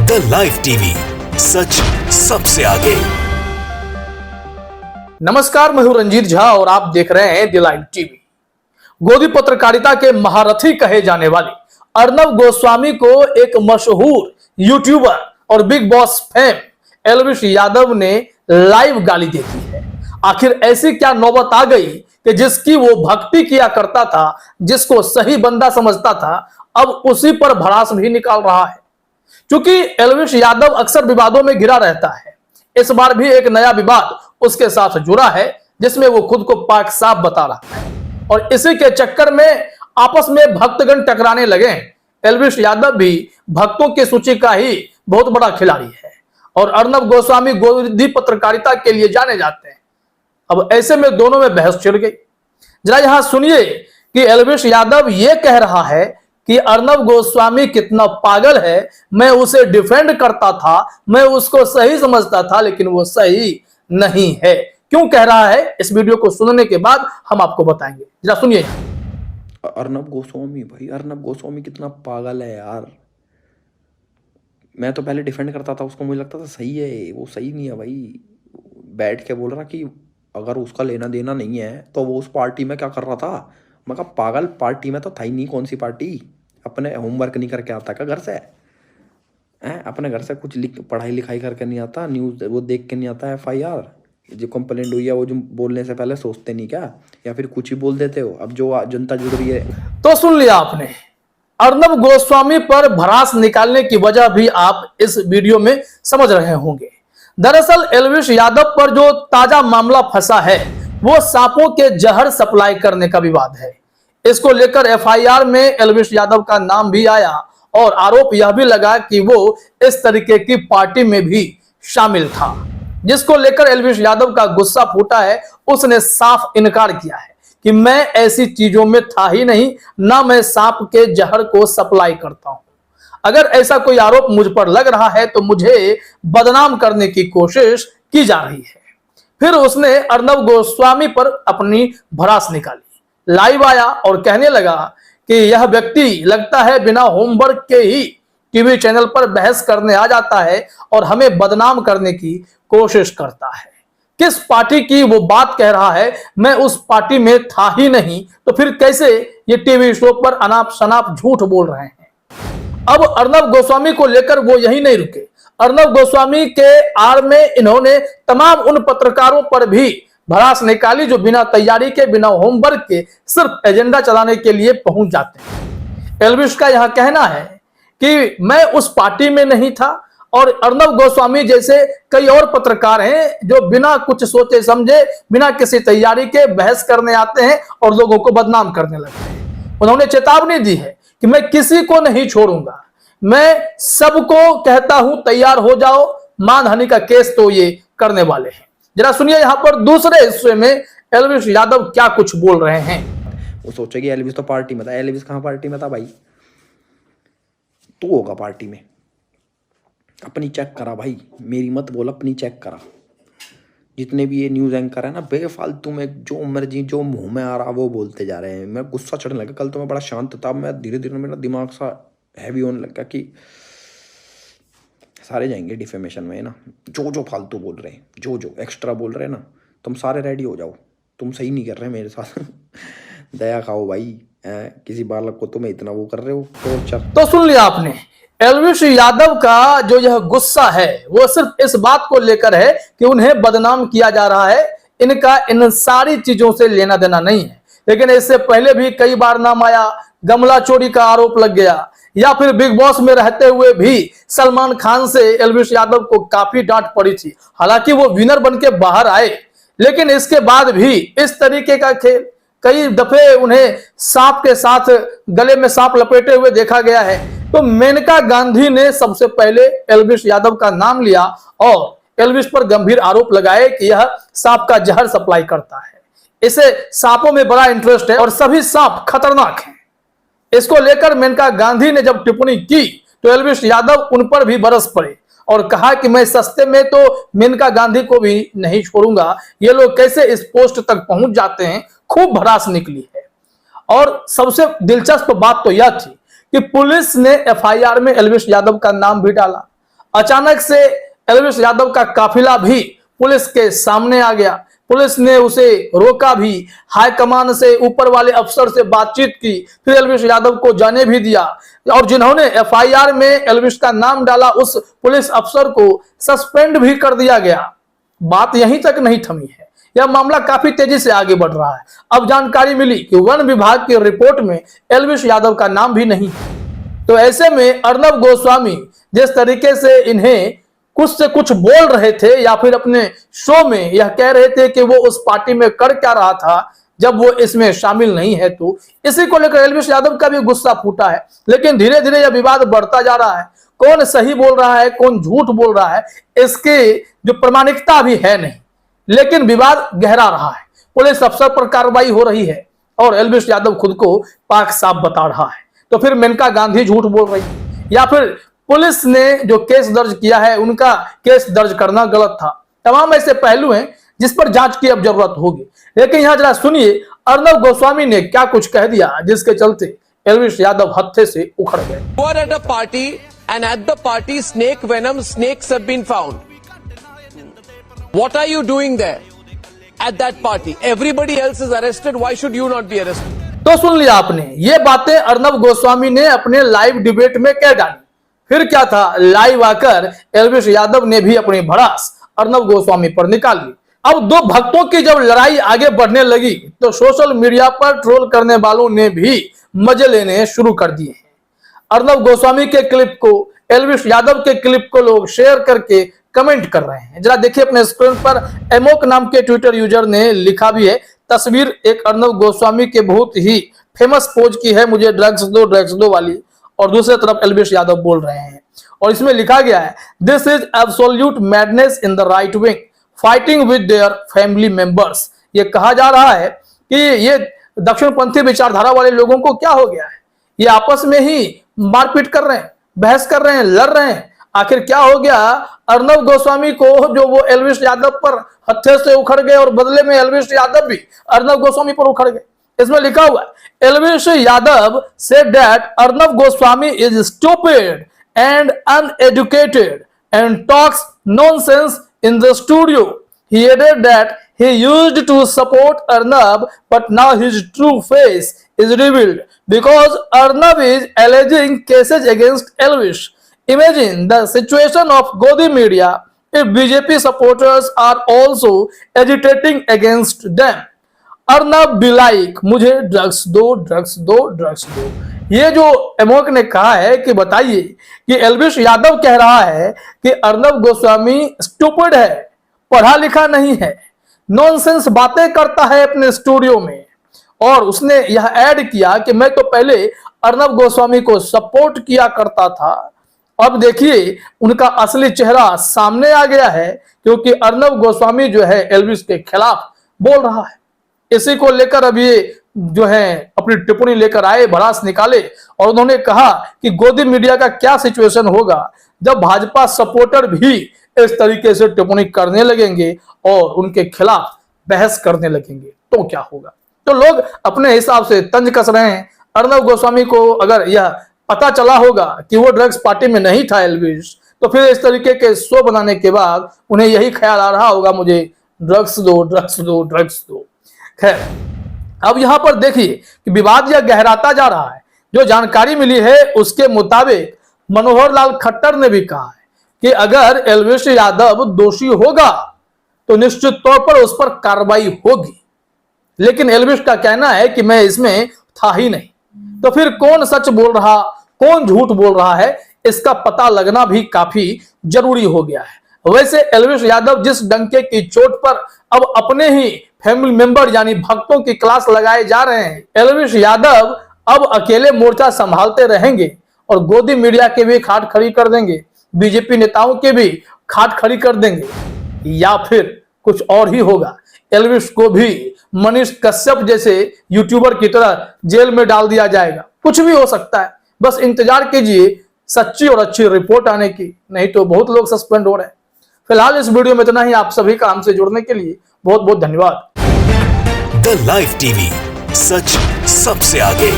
The live TV, सच सबसे आगे। नमस्कार, मैं हूं रंजीत झा और आप देख रहे हैं द लाइव टीवी। गोदी पत्रकारिता के महारथी कहे जाने वाले अर्नब गोस्वामी को एक मशहूर यूट्यूबर और big boss fame Elvish Yadav ने लाइव गाली दे दी है। आखिर ऐसी क्या नौबत आ गई कि जिसकी वो भक्ति किया करता था, जिसको सही बंदा समझता था, अब उसी पर भड़ास भी निकाल रहा है। क्योंकि एल्विश यादव अक्सर विवादों में घिरा रहता है, इस बार भी एक नया विवाद उसके साथ जुड़ा है जिसमें वो खुद को पाक साफ बता रहा है और इसी के चक्कर में आपस में भक्तगण टकराने लगे। एल्विश यादव भी भक्तों की सूची का ही बहुत बड़ा खिलाड़ी है और अर्नब गोस्वामी गोदी पत्रकारिता के लिए जाने जाते हैं। अब ऐसे में दोनों में बहस छिड़ गई। जरा यहां सुनिए कि एल्विश यादव यह कह रहा है कि अर्नब गोस्वामी कितना पागल है। मैं उसे डिफेंड करता था, मैं उसको सही समझता था, लेकिन वो सही नहीं है। क्यों कह रहा है, इस वीडियो को सुनने के बाद हम आपको बताएंगे। जरा सुनिए। अर्नब गोस्वामी, भाई अर्नब गोस्वामी कितना पागल है यार। मैं तो पहले डिफेंड करता था उसको, मुझे लगता था सही है, वो सही नहीं है भाई। बैठ के बोल रहा कि अगर उसका लेना देना नहीं है तो वो उस पार्टी में क्या कर रहा था। मैं कहा पागल, पार्टी में तो था ही नहीं। कौन सी पार्टी? अपने होमवर्क नहीं करके आता क्या घर से? अपने घर से कुछ पढ़ाई लिखाई करके नहीं आता, न्यूज़ वो देख के नहीं आता, FIR जो कंप्लेंट हुई है वो जो बोलने से पहले सोचते नहीं क्या, या फिर कुछ ही बोल देते हो? अब जो जनता जुड़ रही है। तो सुन लिया आपने, अर्नब गोस्वामी पर भड़ास निकालने की वजह भी आप इस वीडियो में समझ रहे होंगे। दरअसल एल्विश यादव पर जो ताजा मामला फंसा है वो सांपों के जहर सप्लाई करने का विवाद है। इसको लेकर FIR में एल्विश यादव का नाम भी आया और आरोप यह भी लगा कि वो इस तरीके की पार्टी में भी शामिल था, जिसको लेकर एल्विश यादव का गुस्सा फूटा है। उसने साफ इनकार किया है कि मैं ऐसी चीजों में था ही नहीं, ना मैं सांप के जहर को सप्लाई करता हूं। अगर ऐसा कोई आरोप मुझ पर लग रहा है तो मुझे बदनाम करने की कोशिश की जा रही है। फिर उसने अर्नब गोस्वामी पर अपनी भड़ास निकाली, लाइव आया और कहने लगा कि यह व्यक्ति लगता है बिना होमवर्क के ही टीवी चैनल पर बहस करने आ जाता है और हमें बदनाम करने की कोशिश करता है। किस पार्टी की वो बात कह रहा है, मैं उस पार्टी में था ही नहीं, तो फिर कैसे ये टीवी शो पर अनाप शनाप झूठ बोल रहे हैं। अब अर्नब गोस्वामी को लेकर वो यही नहीं रुके। अर्नब गोस्वामी के आड़ में इन्होंने तमाम उन पत्रकारों पर भी भड़ास निकाली जो बिना तैयारी के, बिना होमवर्क के सिर्फ एजेंडा चलाने के लिए पहुंच जाते हैं। एल्विश का यह कहना है कि मैं उस पार्टी में नहीं था और अर्नब गोस्वामी जैसे कई और पत्रकार हैं जो बिना कुछ सोचे समझे, बिना किसी तैयारी के बहस करने आते हैं और लोगों को बदनाम करने लगते हैं। उन्होंने चेतावनी दी है कि मैं किसी को नहीं छोड़ूंगा, मैं सबको कहता हूं तैयार हो जाओ, मानहानि का केस तो ये करने वाले हैं। जरा सुनिए यहां पर दूसरे हिस्से में एल्विश यादव क्या कुछ बोल रहे हैं। वो सोचेगी एल्विश तो पार्टी में था। एल्विश कहाँ पार्टी में था भाई? तू होगा पार्टी में। अपनी चेक करा भाई, मेरी मत बोल, अपनी चेक करा। जितने भी ये न्यूज एंकर है ना, बेफालतू में जो मर्जी जो मुंह में आ रहा वो बोलते जा रहे हैं। मैं गुस्सा चढ़ने लगा। कल तो मैं बड़ा शांत था, मैं धीरे धीरे मेरा दिमाग सा हैवी होने लगा कि सारे जाएंगे डिफेमेशन में ना। जो फालतू बोल रहे हैं, जो एक्स्ट्रा बोल रहे हैं ना, तुम सारे रेडी हो जाओ। तुम सही नहीं कर रहे मेरे साथ। दया खाओ भाई, किसी बालक को तुम्हें इतना वो कर रहे हो। तो सुन लिया आपने, एल्विश यादव का जो यह गुस्सा है वो सिर्फ इस बात को लेकर है कि उन्हें बदनाम किया जा रहा है। इनका इन सारी चीजों से लेना देना नहीं है। लेकिन इससे पहले भी कई बार नाम आया, गमला चोरी का आरोप लग गया, या फिर बिग बॉस में रहते हुए भी सलमान खान से एल्विश यादव को काफी डांट पड़ी थी। हालांकि वो विनर बन के बाहर आए, लेकिन इसके बाद भी इस तरीके का खेल, कई दफे उन्हें सांप के साथ गले में सांप लपेटे हुए देखा गया है। तो मेनका गांधी ने सबसे पहले एल्विश यादव का नाम लिया और एल्विश पर गंभीर आरोप लगाए कि यह सांप का जहर सप्लाई करता है। इसे सांपों में बड़ा इंटरेस्ट है और सभी सांप खतरनाक हैं। इसको लेकर मेनका गांधी ने जब टिप्पणी की तो एल्विश यादव उन पर भी बरस पड़े और कहा कि मैं सस्ते में तो मेनका गांधी को भी नहीं छोड़ूंगा। ये लोग कैसे इस पोस्ट तक पहुंच जाते हैं, खूब भड़ास निकली है। और सबसे दिलचस्प बात तो यह थी कि पुलिस ने FIR में एल्विश यादव का नाम भी डाला। अचानक से एल्विश यादव का काफिला भी पुलिस के सामने आ गया। पुलिस ने उसे रोका भी, हाईकमान से, ऊपर वाले अफसर से बातचीत की, फिर एल्विश यादव को जाने भी दिया और जिन्होंने एफआईआर में एल्विश का नाम डाला उस पुलिस अफसर को सस्पेंड भी कर दिया गया। बात यहीं तक नहीं थमी है, यह मामला काफी तेजी से आगे बढ़ रहा है। अब जानकारी मिली कि वन विभाग की रिपोर्ट में एल्विश यादव का नाम भी नहीं है। तो ऐसे में अर्नब गोस्वामी जिस तरीके से इन्हें कुछ से कुछ बोल रहे थे या फिर अपने शो में यह कह रहे थे कि वो उस पार्टी में कर क्या रहा था जब वो इसमें शामिल नहीं है, तो इसी को लेकर एल्विश यादव का भी गुस्सा फूटा है। लेकिन धीरे धीरे यह विवाद बढ़ता जा रहा है, कौन सही बोल रहा है कौन झूठ बोल रहा है इसके जो प्रामाणिकता भी है नहीं, लेकिन विवाद गहरा रहा है। पुलिस अफसर पर कार्रवाई हो रही है और एल्विश यादव खुद को पाक साफ बता रहा है। तो फिर मेनका गांधी झूठ बोल रही है या फिर पुलिस ने जो केस दर्ज किया है उनका केस दर्ज करना गलत था। तमाम ऐसे पहलू हैं जिस पर जांच की अब जरूरत होगी। लेकिन यहां जरा सुनिए अर्नब गोस्वामी ने क्या कुछ कह दिया जिसके चलते एल्विश यादव हत्थे से उखड़ गए। You are at a party and at the party snake venom snakes have been found. What are you doing there at that party? Everybody else is arrested. Why should you not be arrested? तो सुन लिया आपने, ये बातें अर्नब गोस्वामी ने अपने live debate में कह डाली। फिर क्या था, लाइव आकर एल्विश यादव ने भी अपनी भड़ास अर्नब गोस्वामी पर निकाल ली। अब दो भक्तों की जब लड़ाई आगे बढ़ने लगी तो सोशल मीडिया पर ट्रोल करने वालों ने भी मजे लेने शुरू कर दिए हैं। अर्नब गोस्वामी के क्लिप को, एल्विश यादव के क्लिप को लोग शेयर करके कमेंट कर रहे हैं। जरा देखिए अपने स्क्रीन पर एमोक नाम के ट्विटर यूजर ने लिखा भी है, तस्वीर एक अर्नब गोस्वामी के बहुत ही फेमस पोज की है, मुझे ड्रग्स दो वाली, और दूसरी तरफ एल्विश यादव बोल रहे हैं और इसमें लिखा गया है, this is absolute madness in the right wing fighting with their family members. ये कहा जा रहा है कि ये दक्षिणपंथी विचारधारा वाले लोगों को क्या हो गया है, ये आपस में ही मारपीट कर रहे हैं, बहस कर रहे हैं, लड़ रहे हैं। आखिर क्या हो गया अर्नब गोस्वामी को जो वो एल्विश यादव पर हत्थे से उखड़ गए और बदले में एल्विश यादव भी अर्नब गोस्वामी पर उखड़ गए। इसमें लिखा हुआ है, Elvish Yadav said that Arnab Goswami is stupid and uneducated and talks nonsense in the studio. He added that he used to support Arnab, but now his true face is revealed because Arnab is alleging cases against Elvish. Imagine the situation of Godi media if BJP supporters are also agitating against them. Arnab be like, मुझे drugs दो। ये जो एमोक ने कहा है कि बताइए कि एल्विश यादव कह रहा है कि अर्नब गोस्वामी स्टूपिड है, पढ़ा लिखा नहीं है, नॉनसेंस बातें करता है अपने स्टूडियो में, और उसने यह ऐड किया कि मैं तो पहले अर्नब गोस्वामी को सपोर्ट किया करता था, अब देखिए उनका असली चेहरा सामने आ गया है क्योंकि अर्नब गोस्वामी जो है एल्विश के खिलाफ बोल रहा है। इसी को लेकर अब ये जो है अपनी टिप्पणी लेकर आए, भड़ास निकाले और उन्होंने कहा कि गोदी मीडिया का क्या सिचुएशन होगा जब भाजपा सपोर्टर भी इस तरीके से टिप्पणी करने लगेंगे और उनके खिलाफ बहस करने लगेंगे तो क्या होगा। तो लोग अपने हिसाब से तंज कस रहे हैं। अर्नब गोस्वामी को अगर यह पता चला होगा कि वो ड्रग्स पार्टी में नहीं था एल्विश, तो फिर इस तरीके के शो बनाने के बाद उन्हें यही ख्याल आ रहा होगा, मुझे ड्रग्स दो। खैर, अब यहां पर देखिए कि विवाद यह गहराता जा रहा है। जो जानकारी मिली है उसके मुताबिक मनोहर लाल खट्टर ने भी कहा है कि अगर एल्विश यादव दोषी होगा तो निश्चित तौर पर उस पर कार्रवाई होगी, लेकिन एल्विश का कहना है कि मैं इसमें था ही नहीं। तो फिर कौन सच बोल रहा कौन झूठ बोल रहा है इसका पता लगना भी काफी जरूरी हो गया है। वैसे एल्विश यादव जिस डंके की चोट पर अब अपने ही फैमिली मेंबर यानी भक्तों की क्लास लगाए जा रहे हैं, एल्विश यादव अब अकेले मोर्चा संभालते रहेंगे और गोदी मीडिया के भी खाट खड़ी कर देंगे, बीजेपी नेताओं के भी खाट खड़ी कर देंगे, या फिर कुछ और ही होगा। एल्विश को भी मनीष कश्यप जैसे यूट्यूबर की तरह जेल में डाल दिया जाएगा, कुछ भी हो सकता है। बस इंतजार कीजिए सच्ची और अच्छी रिपोर्ट आने की, नहीं तो बहुत लोग सस्पेंड हो रहे हैं। फिलहाल इस वीडियो में इतना ही। आप सभी का हमसे जुड़ने के लिए बहुत बहुत धन्यवाद। द लाइव टीवी, सच सबसे आगे।